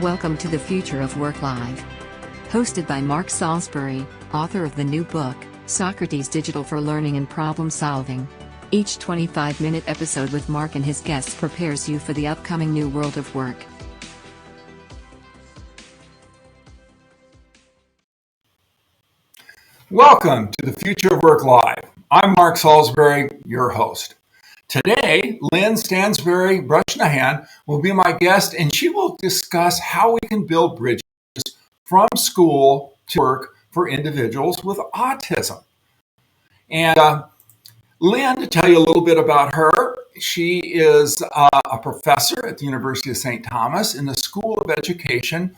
Welcome to the Future of Work Live. Hosted by Mark Salisbury, author of the new book, Socrates Digital for Learning and Problem Solving. Each 25-minute episode with Mark and his guests prepares you for the upcoming new world of work. Welcome to the Future of Work Live. I'm Mark Salisbury, your host. Today, Lynn Stansberry Brusnahan will be my guest, and she will discuss how we can build bridges from school to work for individuals with autism. And Lynn, to tell you a little bit about her, she is a professor at the University of St. Thomas in the School of Education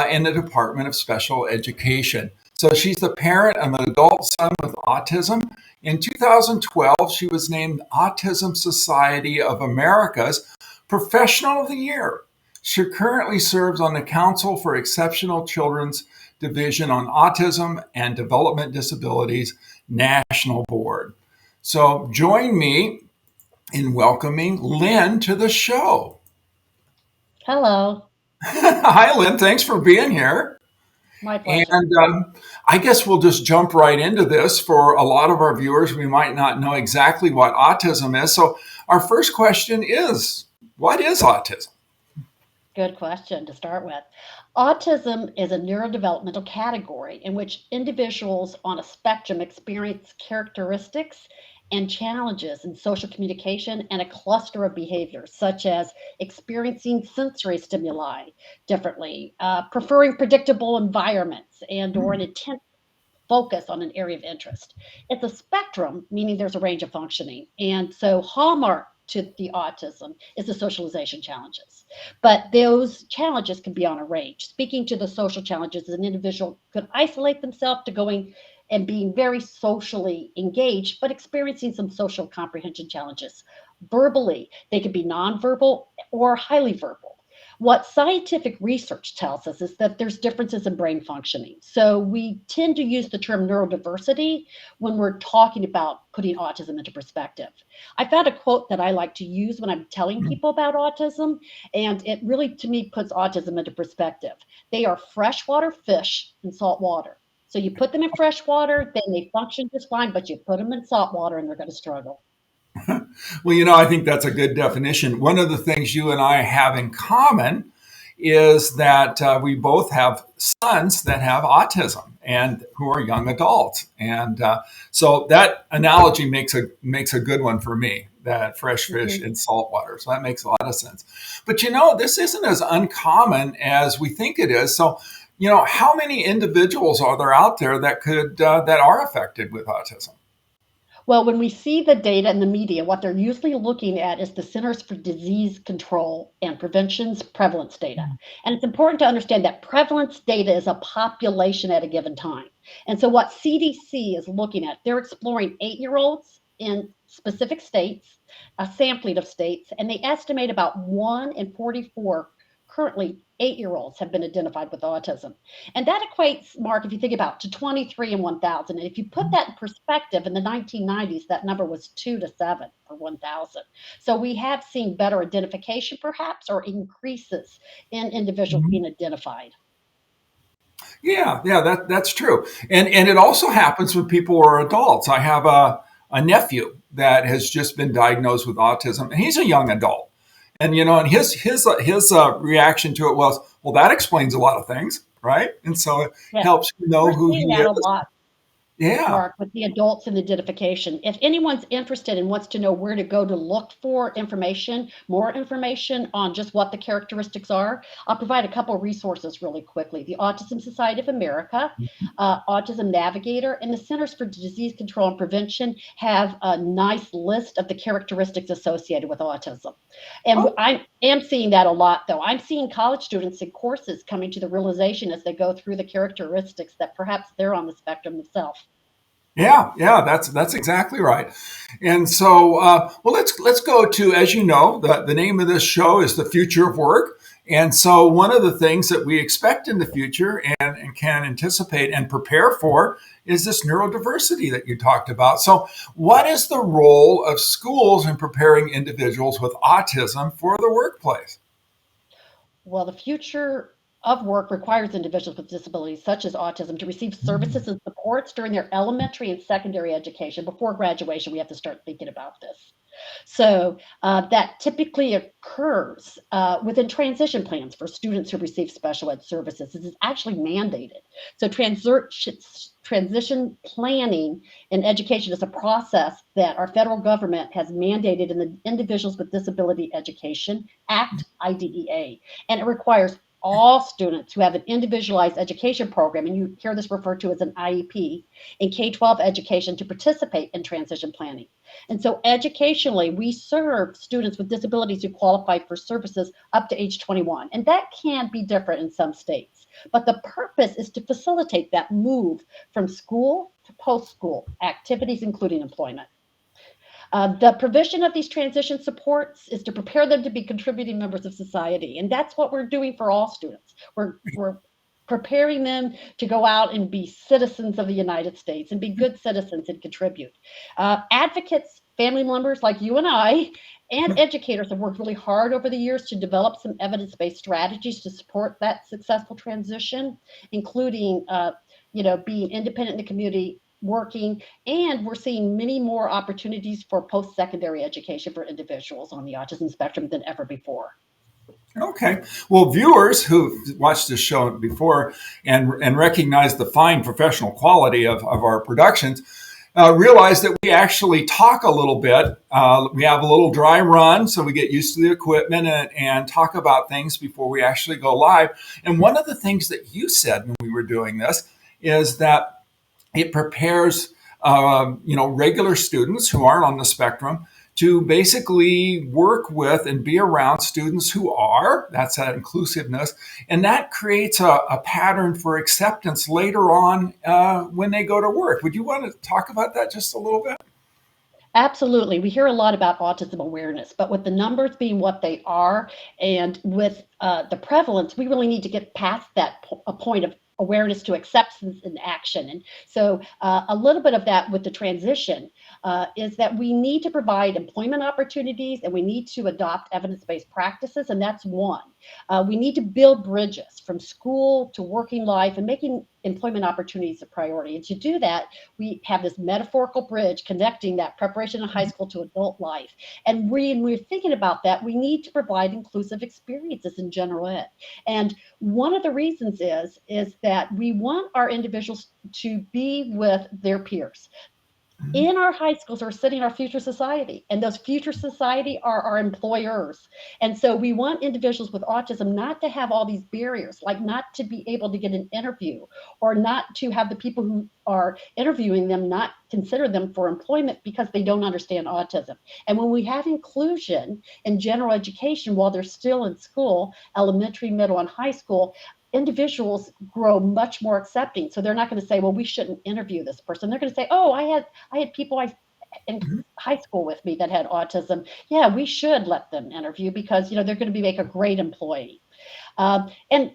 in the Department of Special Education. So she's the parent of an adult son with autism. In 2012, she was named Autism Society of America's Professional of the Year. She currently serves on the Council for Exceptional Children's Division on Autism and Development Disabilities National Board. So join me in welcoming Lynn to the show. Hello. Hi, Lynn. Thanks for being here. My pleasure. And I guess we'll just jump right into this. For a lot of our viewers, we might not know exactly what autism is. So our first question is, what is autism? Good question to start with. Autism is a neurodevelopmental category in which individuals on a spectrum experience characteristics and challenges in social communication and a cluster of behaviors, such as experiencing sensory stimuli differently, preferring predictable environments, and or an intense focus on an area of interest. It's a spectrum, meaning there's a range of functioning. And so hallmark to the autism is the socialization challenges. But those challenges can be on a range. Speaking to the social challenges, an individual could isolate themselves to going and being very socially engaged, but experiencing some social comprehension challenges. Verbally, they could be nonverbal or highly verbal. What scientific research tells us is that there's differences in brain functioning. So we tend to use the term neurodiversity when we're talking about putting autism into perspective. I found a quote that I like to use when I'm telling people about autism, and it really, to me, puts autism into perspective. They are freshwater fish in salt water. So you put them in fresh water, then they function just fine, but you put them in salt water and they're going to struggle. Well, I think that's a good definition. One of the things you and I have in common is that we both have sons that have autism and who are young adults. And so that analogy makes a good one for me, that fresh fish in salt water. So that makes a lot of sense. But this isn't as uncommon as we think it is. So, how many individuals are there out there that are affected with autism? Well, when we see the data in the media, what they're usually looking at is the Centers for Disease Control and Prevention's prevalence data. And it's important to understand that prevalence data is a population at a given time. And so what CDC is looking at, they're exploring 8-year-olds in specific states, a sampling of states, and they estimate about 1 in 44 currently 8-year-olds have been identified with autism. And that equates, Mark, if you think about, to 23 in 1,000. And if you put that in perspective, in the 1990s, that number was 2 to 7 per 1,000. So we have seen better identification, perhaps, or increases in individuals being identified. Yeah, that's true. And it also happens when people are adults. I have a nephew that has just been diagnosed with autism, and he's a young adult. And and his reaction to it was, well, that explains a lot of things, right? And so it helps you know who he is. A lot. Yeah. Mark, with the adults and identification. If anyone's interested and wants to know where to go to look for information, more information on just what the characteristics are, I'll provide a couple of resources really quickly. The Autism Society of America, Autism Navigator, and the Centers for Disease Control and Prevention have a nice list of the characteristics associated with autism. And I am seeing that a lot, though. I'm seeing college students in courses coming to the realization as they go through the characteristics that perhaps they're on the spectrum themselves. Yeah, that's exactly right. And so, let's go to, as you know, the name of this show is The Future of Work. And so one of the things that we expect in the future and can anticipate and prepare for is this neurodiversity that you talked about. So what is the role of schools in preparing individuals with autism for the workplace? Well, the future of work requires individuals with disabilities such as autism to receive services and supports during their elementary and secondary education. Before graduation, we have to start thinking about this. So that typically occurs within transition plans for students who receive special ed services. This is actually mandated. So transition planning in education is a process that our federal government has mandated in the Individuals with Disability Education Act, IDEA, and it requires all students who have an individualized education program, and you hear this referred to as an IEP, in K-12 education to participate in transition planning. And so educationally, we serve students with disabilities who qualify for services up to age 21. And that can be different in some states. But the purpose is to facilitate that move from school to post-school activities, including employment. The provision of these transition supports is to prepare them to be contributing members of society. And that's what we're doing for all students. We're preparing them to go out and be citizens of the United States and be good citizens and contribute. Advocates, family members like you and I, and educators have worked really hard over the years to develop some evidence-based strategies to support that successful transition, including being independent in the community, working, and we're seeing many more opportunities for post-secondary education for individuals on the autism spectrum than ever before. Okay. Well, viewers who watched this show before and recognize the fine professional quality of our productions realize that we actually talk a little bit. We have a little dry run, so we get used to the equipment and talk about things before we actually go live. And one of the things that you said when we were doing this is that it prepares regular students who aren't on the spectrum to basically work with and be around students who are. That's that inclusiveness. And that creates a pattern for acceptance later on when they go to work. Would you want to talk about that just a little bit? Absolutely. We hear a lot about autism awareness, but with the numbers being what they are and with the prevalence, we really need to get past that a point of awareness to acceptance and action. And so a little bit of that with the transition is that we need to provide employment opportunities and we need to adopt evidence-based practices, and that's one. We need to build bridges from school to working life and making employment opportunities a priority. And to do that, we have this metaphorical bridge connecting that preparation in high school to adult life. And when we're thinking about that, we need to provide inclusive experiences in general ed. And one of the reasons is that we want our individuals to be with their peers. In our high schools are sitting our future society, and those future society are our employers. And so we want individuals with autism not to have all these barriers, like not to be able to get an interview or not to have the people who are interviewing them not consider them for employment because they don't understand autism. And when we have inclusion in general education while they're still in school, elementary, middle, and high school, individuals grow much more accepting. So they're not going to say, well, we shouldn't interview this person. They're going to say, oh, I had people in high school with me that had autism. Yeah, we should let them interview because they're going to make a great employee. And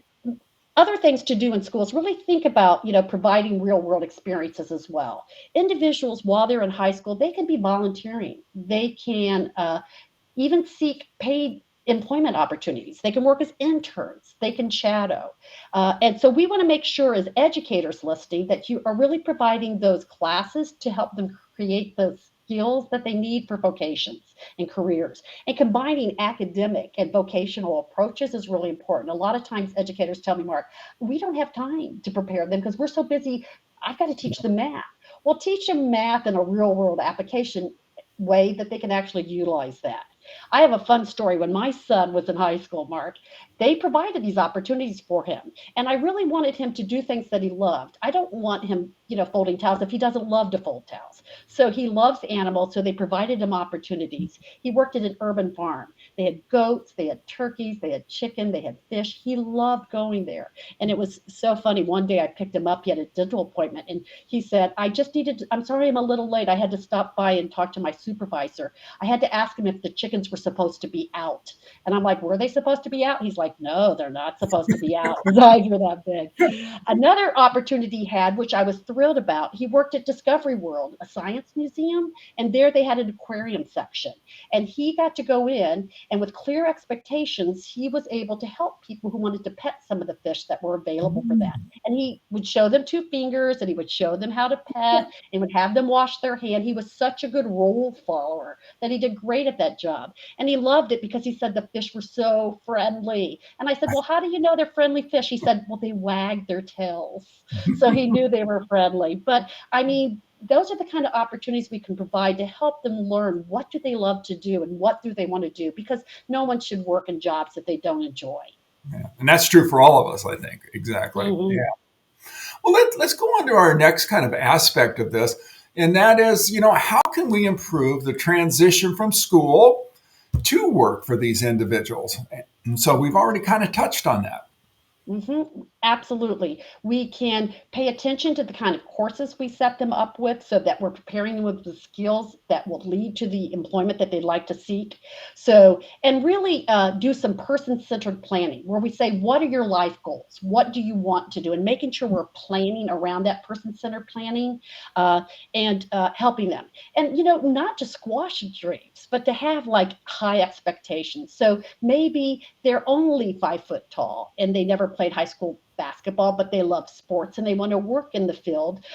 other things to do in schools, really think about providing real world experiences as well. Individuals, while they're in high school, they can be volunteering. They can even seek paid employment opportunities. They can work as interns. They can shadow. And so we want to make sure as educators listening that you are really providing those classes to help them create those skills that they need for vocations and careers. And combining academic and vocational approaches is really important. A lot of times educators tell me, Mark, we don't have time to prepare them because we're so busy. I've got to teach them math. Well, teach them math in a real world application way that they can actually utilize that. I have a fun story. When my son was in high school, Mark, they provided these opportunities for him. And I really wanted him to do things that he loved. I don't want him, folding towels if he doesn't love to fold towels. So he loves animals, so they provided him opportunities. He worked at an urban farm. They had goats, they had turkeys, they had chicken, they had fish. He loved going there. And it was so funny. One day I picked him up. He had a dental appointment. And he said, I'm sorry I'm a little late. I had to stop by and talk to my supervisor. I had to ask him if the chicken chickens were supposed to be out. And I'm like, were they supposed to be out? He's like, no, they're not supposed to be out. His eyes were that big. Another opportunity he had, which I was thrilled about, he worked at Discovery World, a science museum, and there they had an aquarium section. And he got to go in, and with clear expectations, he was able to help people who wanted to pet some of the fish that were available for that. And he would show them two fingers, and he would show them how to pet, and would have them wash their hand. He was such a good role follower that he did great at that job. And he loved it because he said the fish were so friendly. And I said, well, how do you know they're friendly fish? He said, well, they wag their tails. So he knew they were friendly. But I mean, those are the kind of opportunities we can provide to help them learn what do they love to do and what do they want to do, because no one should work in jobs that they don't enjoy. Yeah. And that's true for all of us, I think. Exactly. Mhm. Yeah. Well, let's go on to our next kind of aspect of this. And that is, how can we improve the transition from school to work for these individuals? And so we've already kind of touched on that. Absolutely. We can pay attention to the kind of courses we set them up with so that we're preparing them with the skills that will lead to the employment that they'd like to seek. So, and really do some person-centered planning where we say, what are your life goals? What do you want to do? And making sure we're planning around that person-centered planning and helping them. And, not to squash dreams, but to have like high expectations. So maybe they're only 5 foot tall and they never played high school basketball, but they love sports and they want to work in the field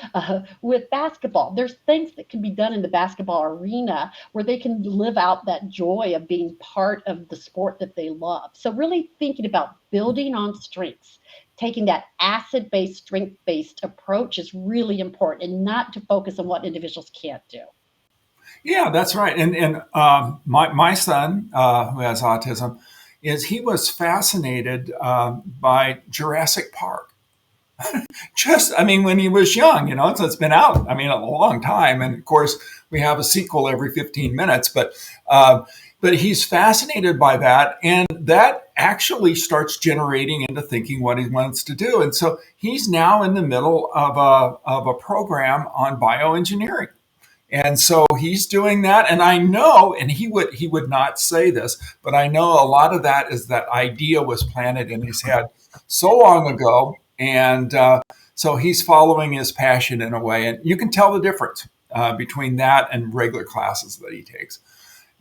with basketball. There's things that can be done in the basketball arena where they can live out that joy of being part of the sport that they love. So really thinking about building on strengths, taking that asset-based, strength-based approach is really important, and not to focus on what individuals can't do. Yeah, that's right. And my son, who has autism, he was fascinated by Jurassic Park. When he was young, so it's been out, a long time. And of course, we have a sequel every 15 minutes, but he's fascinated by that. And that actually starts generating into thinking what he wants to do. And so he's now in the middle of a program on bioengineering. And so he's doing that. And I know, and he would not say this, but I know a lot of that is that idea was planted in his head so long ago. And so he's following his passion in a way. And you can tell the difference between that and regular classes that he takes.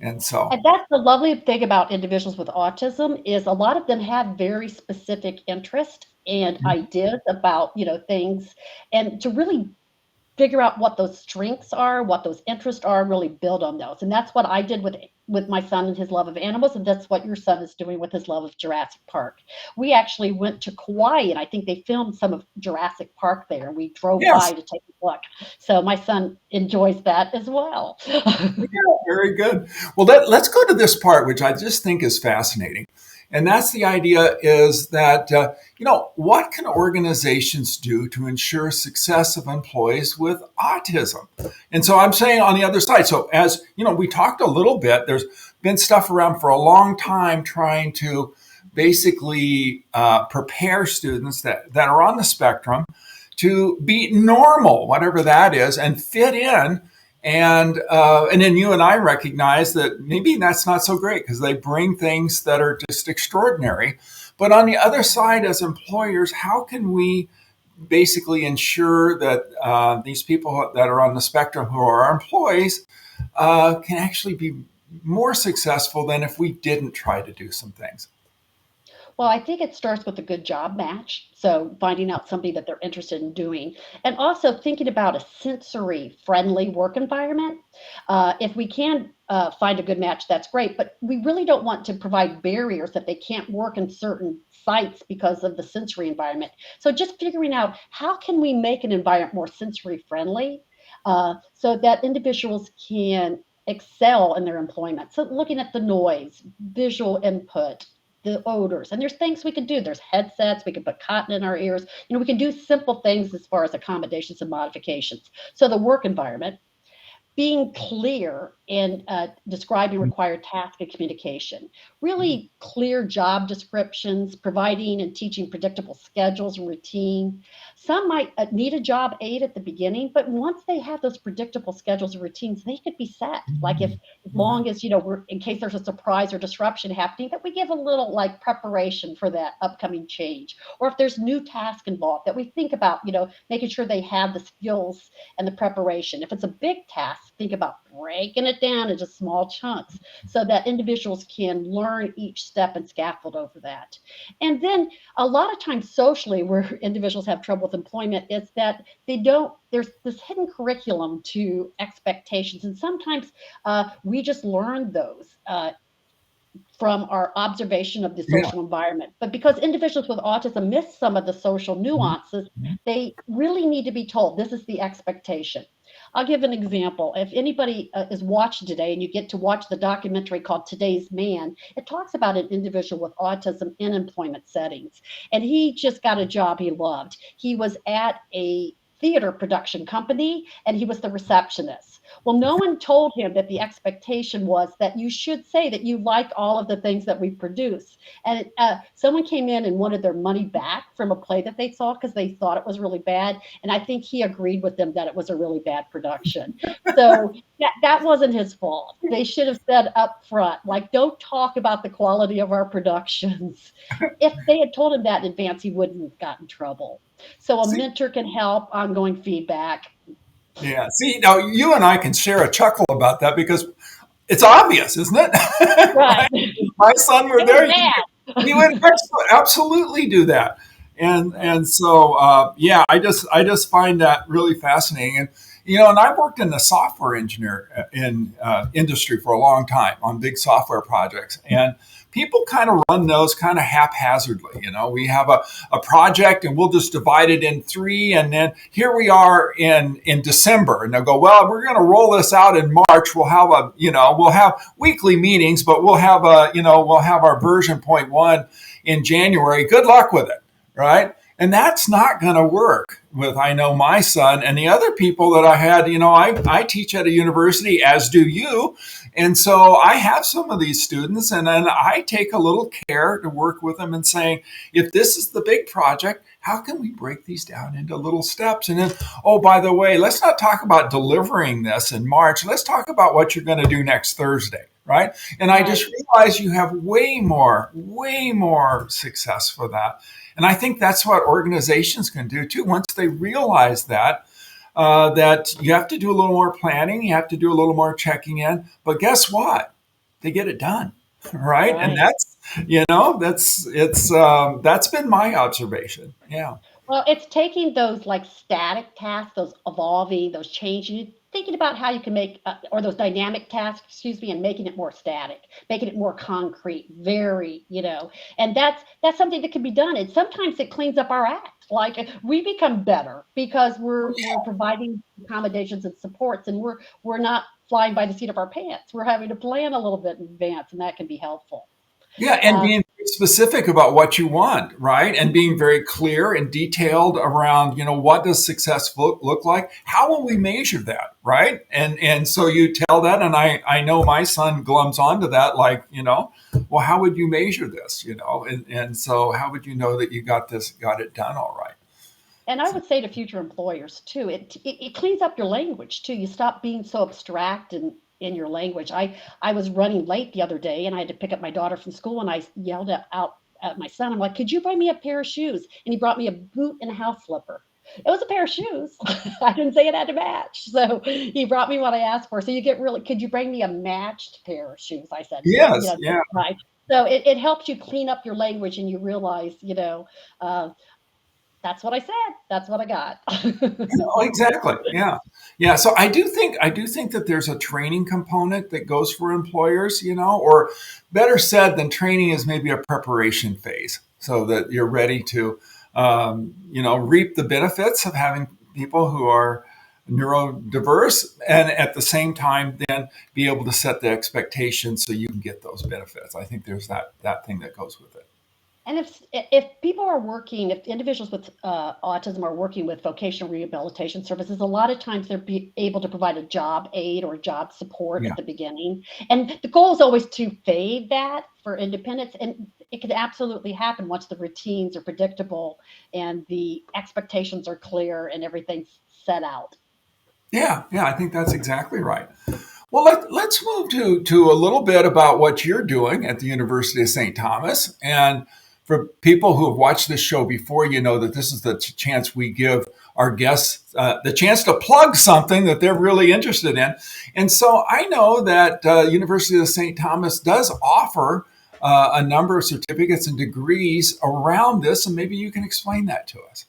And that's the lovely thing about individuals with autism is a lot of them have very specific interests and ideas about, things, and to really figure out what those strengths are, what those interests are, and really build on those. And that's what I did with my son and his love of animals, and that's what your son is doing with his love of Jurassic Park. We actually went to Kauai, and I think they filmed some of Jurassic Park there. We drove by to take a look. So my son enjoys that as well. Yeah, very good. Well, let's go to this part, which I just think is fascinating. And that's the idea is that, what can organizations do to ensure success of employees with autism? And so I'm saying on the other side, so as, we talked a little bit, there's been stuff around for a long time trying to basically prepare students that are on the spectrum to be normal, whatever that is, and fit in. And then you and I recognize that maybe that's not so great because they bring things that are just extraordinary. But on the other side, as employers, how can we basically ensure that these people that are on the spectrum who are our employees can actually be more successful than if we didn't try to do some things? Well, I think it starts with a good job match. So finding out something that they're interested in doing, and also thinking about a sensory friendly work environment. If we can find a good match, that's great. But we really don't want to provide barriers that they can't work in certain sites because of the sensory environment. So just figuring out how can we make an environment more sensory friendly so that individuals can excel in their employment. So looking at the noise, visual input, the odors, and there's things we can do. There's headsets, we can put cotton in our ears. We can do simple things as far as accommodations and modifications. So the work environment, being clear in describing required task and communication, really clear job descriptions, providing and teaching predictable schedules and routine, Some might need a job aid at the beginning, but once they have those predictable schedules and routines, they could be set. Like if, as long as, we're, in case there's a surprise or disruption happening, that we give a little like preparation for that upcoming change. Or if there's new task involved, that we think about, making sure they have the skills and the preparation. If it's a big task, think about breaking it down into small chunks so that individuals can learn each step and scaffold over that. And then a lot of times socially, where individuals have trouble with employment, is that there's this hidden curriculum to expectations. And sometimes we just learn those from our observation of the social environment. But because individuals with autism miss some of the social nuances, they really need to be told this is the expectation. I'll give an example. If anybody is watching today and you get to watch the documentary called Today's Man, it talks about an individual with autism in employment settings. And he just got a job he loved. He was at a theater production company and he was the receptionist. Well, no one told him that the expectation was that you should say that you like all of the things that we produce. And someone came in and wanted their money back from a play that they saw because they thought it was really bad. And I think he agreed with them that it was a really bad production. So that wasn't his fault. They should have said up front, like, don't talk about the quality of our productions. If they had told him that in advance, he wouldn't have gotten in trouble. So a mentor can help, ongoing feedback. Yeah. See, now you and I can share a chuckle about that because it's obvious, isn't it? Right. My son were there. He would absolutely do that. And so, yeah, I just find that really fascinating. And I've worked in the software engineer industry for a long time on big software projects. And people kind of run those kind of haphazardly. We have a project and we'll just divide it in three. And then here we are in December, and they'll go, well, we're going to roll this out in March. We'll have we'll have weekly meetings, but we'll have our version 0.1 in January. Good luck with it. Right. And that's not going to work with, I know, my son and the other people that I had. I teach at a university, as do you. And so I have some of these students, and then I take a little care to work with them and saying, if this is the big project, how can we break these down into little steps? And then, oh, by the way, let's not talk about delivering this in March. Let's talk about what you're going to do next Thursday. Right. And I just realized you have way more success for that. And I think that's what organizations can do too. Once they realize that you have to do a little more planning, you have to do a little more checking in. But guess what? They get it done, right? And that's been my observation. Yeah. Well, it's taking those like static tasks, those evolving, those changing, thinking about how you can make, or those dynamic tasks, and making it more static, making it more concrete, and that's something that can be done. And sometimes it cleans up our act. Like we become better because we're providing accommodations and supports, and we're not flying by the seat of our pants. We're having to plan a little bit in advance, and that can be helpful. Yeah, and being specific about what you want, right? And being very clear and detailed around, what does success look like? How will we measure that, right? And so you tell that, and I know my son glums onto that, like, well, how would you measure this, And so how would you know that you got it done all right? And I would say to future employers too, it cleans up your language too. You stop being so abstract and in your language. I was running late the other day and I had to pick up my daughter from school, and I yelled out at my son, I'm like, could you bring me a pair of shoes? And he brought me a boot and a house slipper. It was a pair of shoes. I didn't say it had to match. So he brought me what I asked for. So could you bring me a matched pair of shoes? I said, yes. Yeah. Right. So it helps you clean up your language, and you realize, that's what I said. That's what I got. Exactly. Yeah. Yeah. So I do think that there's a training component that goes for employers, or better said than training is maybe a preparation phase so that you're ready to, reap the benefits of having people who are neurodiverse, and at the same time, then be able to set the expectations so you can get those benefits. I think there's that thing that goes with it. And if people are working, if individuals with autism are working with vocational rehabilitation services, a lot of times they're able to provide a job aid or job support Yeah. at the beginning. And the goal is always to fade that for independence. And it can absolutely happen once the routines are predictable and the expectations are clear and everything's set out. Yeah, I think that's exactly right. Well, let's move to a little bit about what you're doing at the University of St. Thomas. And for people who have watched this show before, you know that this is the chance we give our guests the chance to plug something that they're really interested in. And so I know that University of St. Thomas does offer a number of certificates and degrees around this, and maybe you can explain that to us.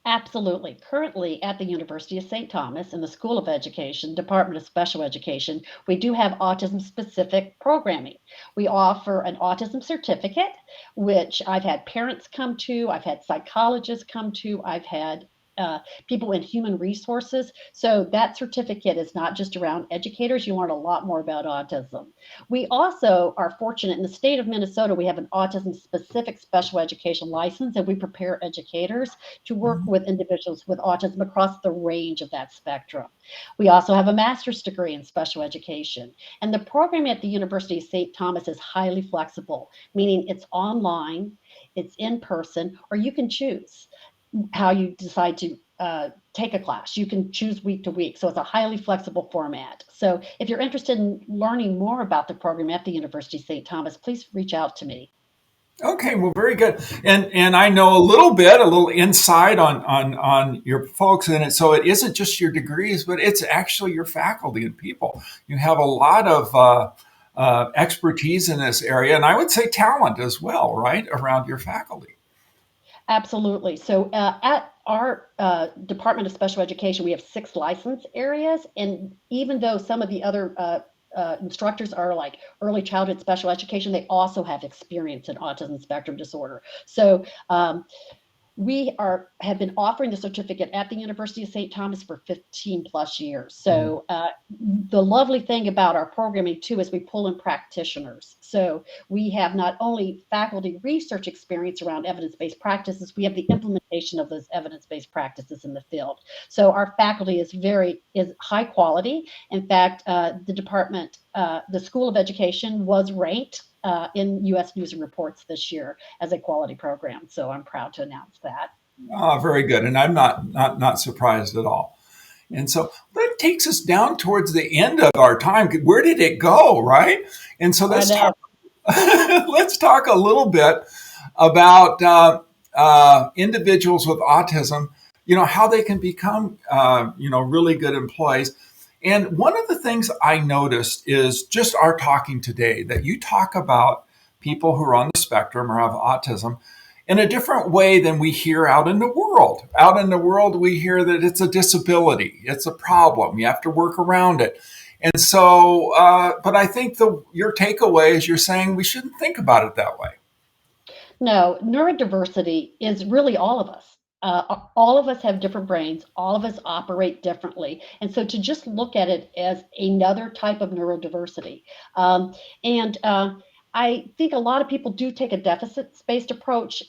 Absolutely. Currently at the University of St. Thomas in the School of Education, Department of Special Education, we do have autism specific programming. We offer an autism certificate, which I've had parents come to, I've had psychologists come to, I've had people in human resources. So that certificate is not just around educators. You learn a lot more about autism. We also are fortunate in the state of Minnesota, we have an autism specific special education license, and we prepare educators to work with individuals with autism across the range of that spectrum. We also have a master's degree in special education. And the program at the University of St. Thomas is highly flexible, meaning it's online, it's in person, or you can choose how you decide to take a class. You can choose week to week. So it's a highly flexible format. So if you're interested in learning more about the program at the University of St. Thomas, please reach out to me. Okay, well, very good. And I know a little insight on your folks in it. So it isn't just your degrees, but it's actually your faculty and people. You have a lot of expertise in this area, and I would say talent as well, right, around your faculty. Absolutely. So at our Department of Special Education, we have 6 license areas. And even though some of the other instructors are like early childhood special education, they also have experience in autism spectrum disorder. So we have been offering the certificate at the University of St. Thomas for 15 plus years. So the lovely thing about our programming too is we pull in practitioners. So we have not only faculty research experience around evidence-based practices, we have the implementation of those evidence-based practices in the field. So our faculty is high quality. In fact, the School of Education was ranked in U.S. News and Reports this year as a quality program. So I'm proud to announce that. Oh, very good. And I'm not surprised at all. And so that takes us down towards the end of our time. Where did it go, right? And so let's talk a little bit about individuals with autism. You know how they can become really good employees. And one of the things I noticed is just our talking today that you talk about people who are on the spectrum or have autism in a different way than we hear out in the world. Out in the world, we hear that it's a disability, it's a problem, you have to work around it. And so, but I think your takeaway is you're saying we shouldn't think about it that way. No, neurodiversity is really all of us. All of us have different brains. All of us operate differently. And so to just look at it as another type of neurodiversity. And I think a lot of people do take a deficit-based approach.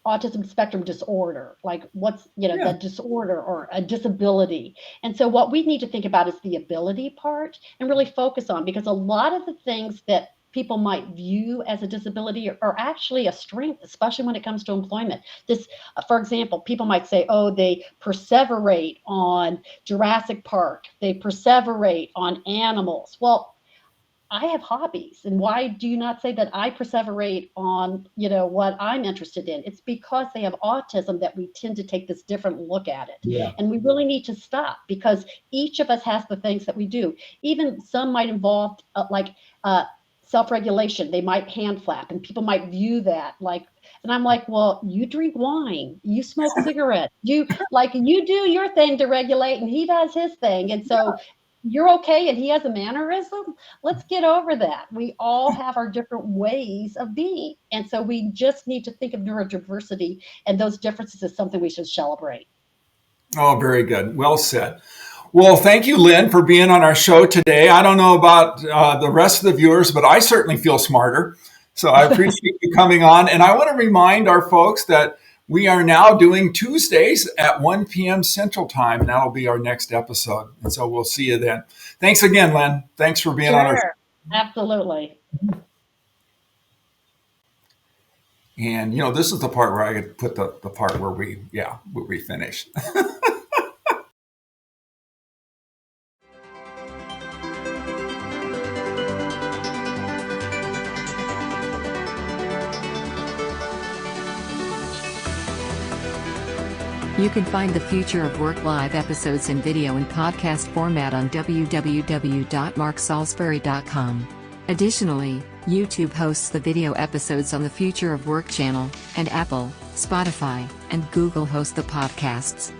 Autism spectrum disorder, like what's, the disorder or a disability. And so what we need to think about is the ability part and really focus on, because a lot of the things that people might view as a disability are actually a strength, especially when it comes to employment. This, for example, people might say, oh, they perseverate on Jurassic Park, they perseverate on animals. Well, I have hobbies, and why do you not say that I perseverate on, what I'm interested in? It's because they have autism that we tend to take this different look at it. Yeah. And we really need to stop, because each of us has the things that we do. Even some might involve self-regulation. They might hand flap, and people might view that like, and I'm like, well, you drink wine, you smoke cigarettes, you do your thing to regulate, and he does his thing. And so you're okay, and he has a mannerism. Let's get over that. We all have our different ways of being. And so we just need to think of neurodiversity and those differences as something we should celebrate. Oh, very good. Well said. Well, thank you, Lynn, for being on our show today. I don't know about the rest of the viewers, but I certainly feel smarter. So I appreciate you coming on. And I want to remind our folks that we are now doing Tuesdays at 1 p.m. Central Time, and that'll be our next episode. And so we'll see you then. Thanks again, Lynn. Thanks for being on our show. Absolutely. And, this is the part where I could put the part where we finish. You can find the Future of Work Live episodes in video and podcast format on www.marksalisbury.com. Additionally, YouTube hosts the video episodes on the Future of Work channel, and Apple, Spotify, and Google host the podcasts.